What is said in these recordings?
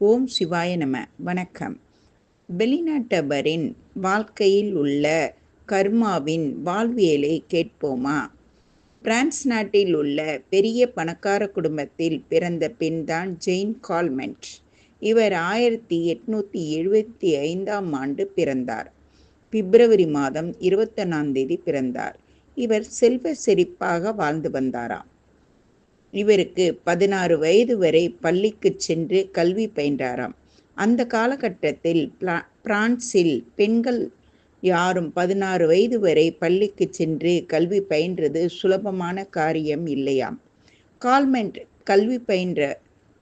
ஓம் சிவாய நம. வணக்கம். வெளிநாட்டவரின் வாழ்க்கையில் உள்ள கர்மாவின் வாழ்வியலை கேட்போமா? பிரான்ஸ் நாட்டில் உள்ள பெரிய பணக்கார குடும்பத்தில் பிறந்த பெண்தான் ஜெயின் கால்மெண்ட். இவர் 1875ஆம் ஆண்டு பிறந்தார். பிப்ரவரி மாதம் 21ஆம் தேதி பிறந்தார். இவர் செல்வ செழிப்பாக வாழ்ந்து வந்தாராம். இவருக்கு 16 வயது வரை பள்ளிக்குச் சென்று கல்வி பயின்றாராம். அந்த காலகட்டத்தில் பிரான்சில் பெண்கள் யாரும் 16 வயது வரை பள்ளிக்குச் சென்று கல்வி பயின்றது சுலபமான காரியம் இல்லையாம். கால்மெண்ட் கல்வி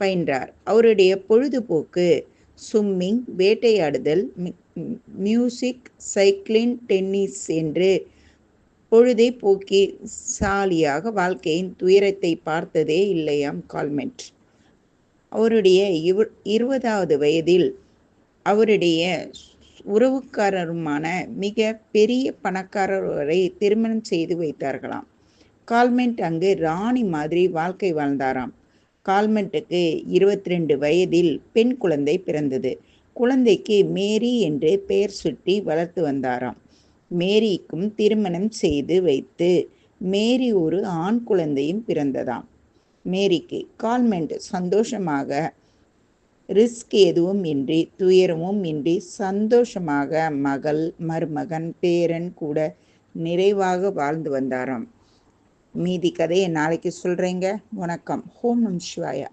பயின்றார். அவருடைய பொழுதுபோக்கு ஸ்விம்மிங், வேட்டையாடுதல், மியூசிக், சைக்கிளிங், டென்னிஸ் என்று பொழுதை போக்கி சாலியாக வாழ்க்கையின் துயரத்தை பார்த்ததே இல்லையாம் கால்மெண்ட். அவருடைய 20வது வயதில் அவருடைய உறவுக்காரருமான மிக பெரிய பணக்காரரை திருமணம் செய்து வைத்தார்களாம். கால்மெண்ட் அங்கு ராணி மாதிரி வாழ்க்கை வாழ்ந்தாராம். கால்மெண்ட்டுக்கு 22 வயதில் பெண் குழந்தை பிறந்தது. குழந்தைக்கு மேரி என்று பெயர் சுட்டி வளர்த்து வந்தாராம். மேரிக்கும் திருமணம் செய்து வைத்து மேரி ஒரு ஆண் குழந்தையும் பிறந்ததாம். மேரிக்கு கால்மெண்ட் சந்தோஷமாக, ரிஸ்க் எதுவும் இன்றி, துயரமும் இன்றி சந்தோஷமாக மகள், மருமகன், பேரன் கூட நிறைவாக வாழ்ந்து வந்தாராம். மீதி கதையை நாளைக்கு சொல்றேங்க. வணக்கம். ஓம் நம சிவாய.